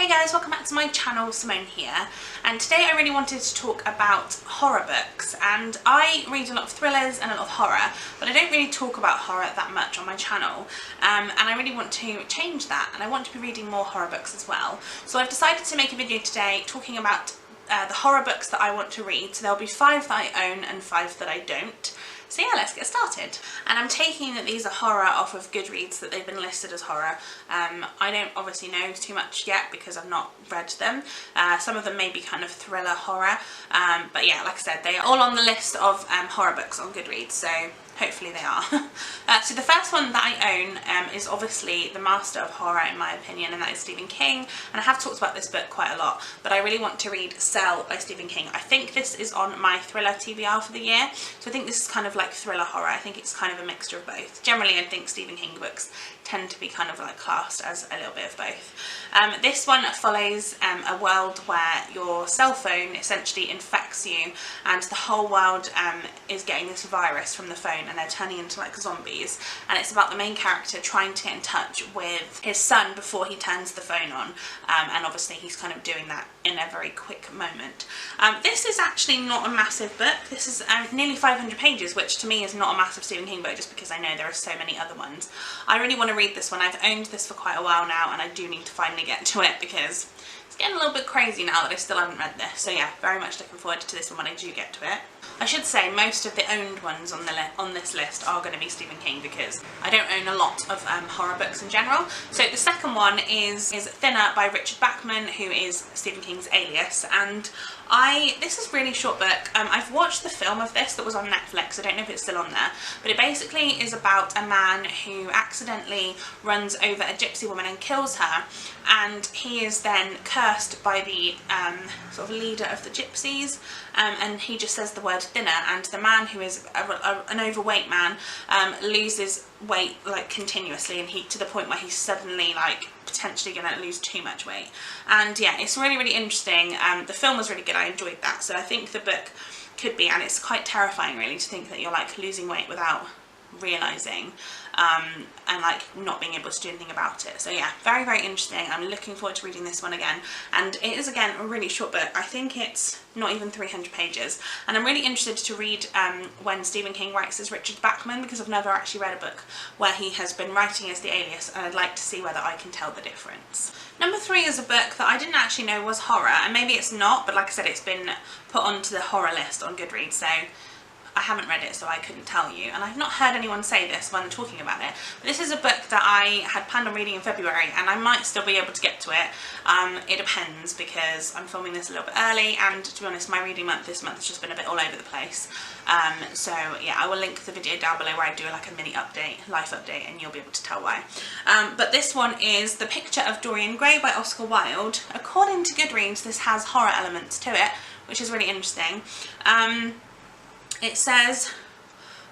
guys, welcome back to my channel. Simone here, and today I really wanted to talk about horror books. And I read a lot of thrillers and a lot of horror, but I don't really talk about horror that much on my channel, and I really want to change that, and I want to be reading more horror books as well. So I've decided to make a video today talking about the horror books that I want to read. So there'll be 5 that I own and 5 that I don't. So yeah, let's get started. And I'm taking that these are horror off of Goodreads, that they've been listed as horror. I don't obviously know too much yet because I've not read them. Some of them may be kind of thriller horror, but yeah, like I said, they are all on the list of horror books on Goodreads, so hopefully they are. So the first one that I own is obviously the master of horror in my opinion, and that is Stephen King. And I have talked about this book quite a lot, but I really want to read Cell by Stephen King. I think this is on my thriller TBR for the year, so I think this is kind of like thriller horror. I think it's kind of a mixture of both. Generally I think Stephen King books tend to be kind of like classed as a little bit of both. This one follows a world where your cell phone essentially infects you, and the whole world is getting this virus from the phone, and they're turning into like zombies. And it's about the main character trying to get in touch with his son before he turns the phone on, and obviously he's kind of doing that in a very quick moment. This is actually not a massive book. This is nearly 500 pages, which to me is not a massive Stephen King book, just because I know there are so many other ones. I really want to read this one. I've owned this for quite a while now, and I do need to finally get to it because it's getting a little bit crazy now that I still haven't read this. So yeah, very much looking forward to this one when I do get to it. I should say most of the owned ones on this list are going to be Stephen King, because I don't own a lot of horror books in general. So the second one is Tene by Richard Bachman, who is Stephen King's alias. And this is a really short book. I've watched the film of this that was on Netflix. I don't know if it's still on there, but it basically is about a man who accidentally runs over a gypsy woman and kills her, and he is then cursed by the sort of leader of the gypsies, and he just says the word dinner, and the man, who is an overweight man, loses weight like continuously, and to the point where he's suddenly like potentially going to lose too much weight. And yeah, it's really interesting. The film was really good. I enjoyed that. So I think the book could be, and it's quite terrifying really to think that you're like losing weight without realising, and like not being able to do anything about it. So yeah, very interesting. I'm looking forward to reading this one again, and it is again a really short book. I think it's not even 300 pages, and I'm really interested to read when Stephen King writes as Richard Bachman, because I've never actually read a book where he has been writing as the alias, and I'd like to see whether I can tell the difference. Number 3 is a book that I didn't actually know was horror, and maybe it's not, but like I said, it's been put onto the horror list on Goodreads, so I haven't read it, so I couldn't tell you, and I've not heard anyone say this when talking about it. But this is a book that I had planned on reading in February, and I might still be able to get to it. It depends, because I'm filming this a little bit early, and to be honest, my reading month this month has just been a bit all over the place. So yeah, I will link the video down below where I do like a mini update, life update, and you'll be able to tell why. But this one is The Picture of Dorian Gray by Oscar Wilde. According to Goodreads, this has horror elements to it, which is really interesting. It says,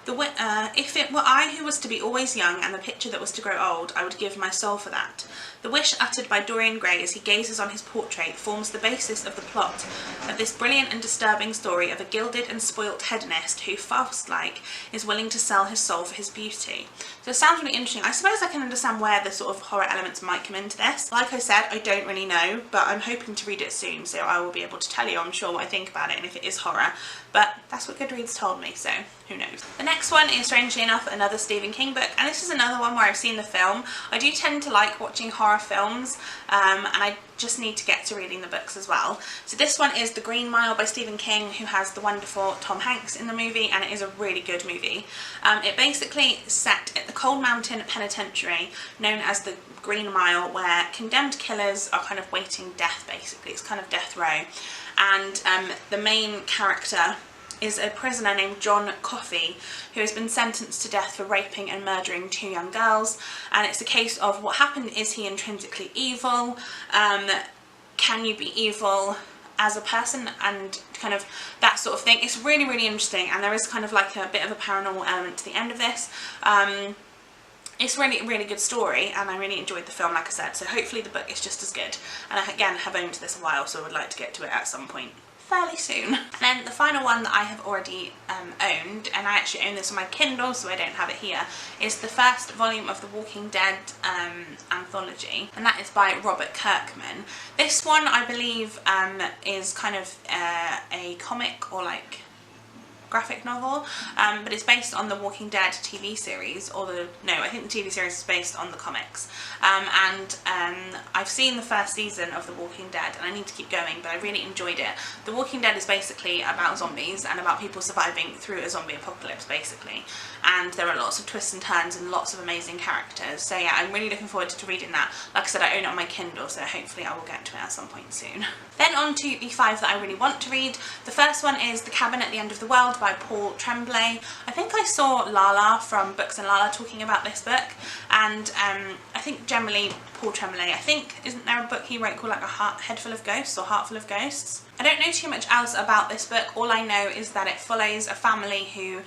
if it were I who was to be always young and the picture that was to grow old, I would give my soul for that. The wish uttered by Dorian Gray as he gazes on his portrait forms the basis of the plot of this brilliant and disturbing story of a gilded and spoilt hedonist who, Faust-like, is willing to sell his soul for his beauty. So it sounds really interesting. I suppose I can understand where the sort of horror elements might come into this. Like I said, I don't really know, but I'm hoping to read it soon, so I will be able to tell you, I'm sure, what I think about it and if it is horror. But that's what Goodreads told me, so who knows. The next one is, strangely enough, another Stephen King book, and this is another one where I've seen the film. I do tend to like watching horror films, and I just need to get to reading the books as well. So this one is The Green Mile by Stephen King, who has the wonderful Tom Hanks in the movie, and it is a really good movie. It basically is set at the Cold Mountain Penitentiary, known as the Green Mile, where condemned killers are kind of waiting death, basically. It's kind of death row. And the main character is a prisoner named John Coffey, who has been sentenced to death for raping and murdering 2 young girls. And it's a case of what happened. Is he intrinsically evil? Can you be evil as a person? And kind of that sort of thing. It's really interesting, and there is kind of like a bit of a paranormal element to the end of this. It's really good story, and I really enjoyed the film, like I said, so hopefully the book is just as good. And I again have owned this a while, so I would like to get to it at some point. fairly soon. And then the final one that I have already owned, and I actually own this on my Kindle so I don't have it here, is the first volume of the Walking Dead anthology, and that is by Robert Kirkman. This one I believe is kind of a comic or like graphic novel, but it's based on the Walking Dead TV series, or I think the TV series is based on the comics, and I've seen the first season of the Walking Dead and I need to keep going, but I really enjoyed it. The Walking Dead is basically about zombies and about people surviving through a zombie apocalypse basically, and there are lots of twists and turns and lots of amazing characters, so yeah, I'm really looking forward to reading that. Like I said, I own it on my Kindle, so hopefully I will get to it at some point soon. Then on to the 5 that I really want to read. The first one is The Cabin at the End of the World by Paul Tremblay. I think I saw Lala from Books and Lala talking about this book, and I think generally Paul Tremblay, isn't there a book he wrote called like A Head Full of Ghosts or Heart Full of Ghosts? I don't know too much else about this book. All I know is that it follows a family who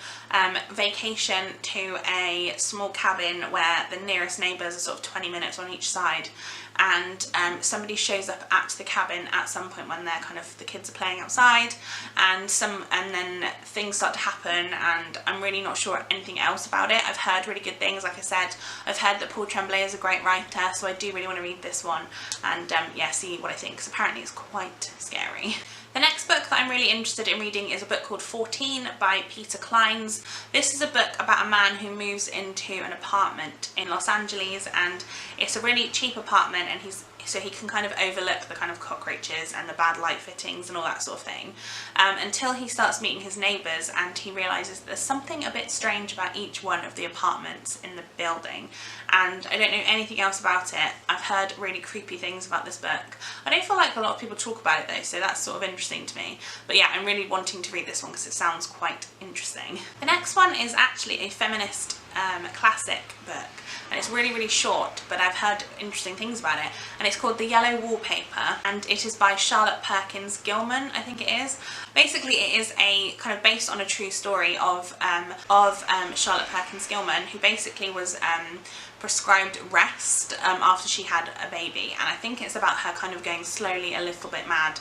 vacation to a small cabin where the nearest neighbours are sort of 20 minutes on each side, and somebody shows up at the cabin at some point when they're the kids are playing outside, and then things start to happen, and I'm really not sure anything else about it. I've heard really good things. Like I said, I've heard that Paul Tremblay is a great writer, so I do really want to read this one and yeah, see what I think, because apparently it's quite scary. The next book that I'm really interested in reading is a book called 14 by Peter Clines. This is a book about a man who moves into an apartment in Los Angeles, and it's a really cheap apartment, and so he can kind of overlook the kind of cockroaches and the bad light fittings and all that sort of thing, until he starts meeting his neighbours, and he realises there's something a bit strange about each one of the apartments in the building, and I don't know anything else about it. I've heard really creepy things about this book. I don't feel like a lot of people talk about it though, so that's sort of interesting to me, but yeah, I'm really wanting to read this one because it sounds quite interesting. The next one is actually a feminist classic book, and it's really short, but I've heard interesting things about it, and it's called The Yellow Wallpaper, and it is by Charlotte Perkins Gilman, I think it is. Basically it is a kind of based on a true story of Charlotte Perkins Gilman, who basically was prescribed rest after she had a baby, and I think it's about her kind of going slowly a little bit mad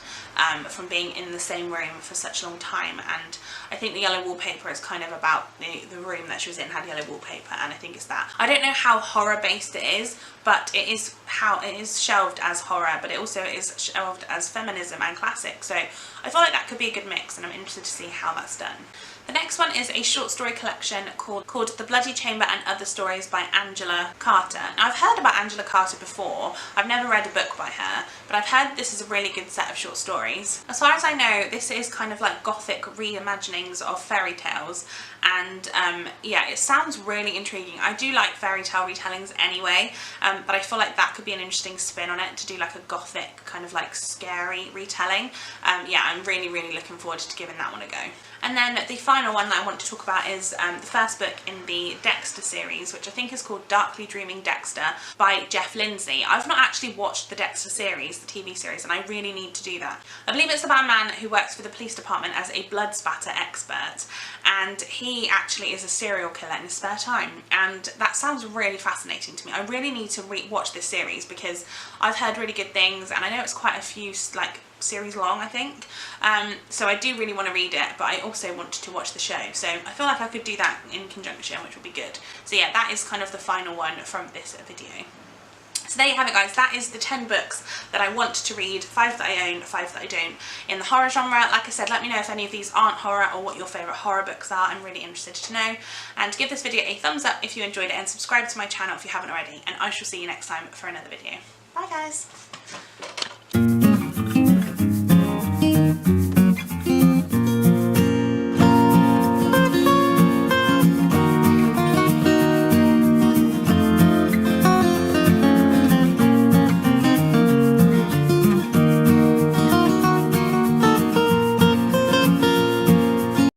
from being in the same room for such a long time, and I think The Yellow Wallpaper is kind of about the room that she was in had yellow wallpaper, and I think it's that. I don't know how horror based it is, but it is shelved as horror, but it also is shelved as feminism and classic, so I feel like that could be a good mix, and I'm interested to see how that's done. The next one is a short story collection called The Bloody Chamber and Other Stories by Angela Carter. Now, I've heard about Angela Carter before. I've never read a book by her, but I've heard this is a really good set of short stories. As far as I know, this is kind of like gothic reimaginings of fairy tales, and yeah, it sounds really intriguing. I do like fairy tale retellings anyway, but I feel like that could be an interesting spin on it, to do like a gothic kind of like scary retelling. Yeah, I'm really looking forward to giving that one a go. And then the final one that I want to talk about is the first book in the Dexter series, which I think is called Darkly Dreaming Dexter by Jeff Lindsay. I've not actually watched the Dexter series, the TV series, and I really need to do that. I believe it's about a man who works for the police department as a blood spatter expert, and he actually is a serial killer in his spare time, and that sounds really fascinating to me. I really need to watch this series because I've heard really good things, and I know it's quite a few series long, I think, so I do really want to read it, but I also want to watch the show, so I feel like I could do that in conjunction, which would be good. So yeah, that is kind of the final one from this video. So there you have it, guys. That is the 10 books that I want to read, 5 that I own, 5 that I don't, in the horror genre. Like I said, let me know if any of these aren't horror or what your favourite horror books are. I'm really interested to know. And give this video a thumbs up if you enjoyed it, and subscribe to my channel if you haven't already, and I shall see you next time for another video. Bye guys!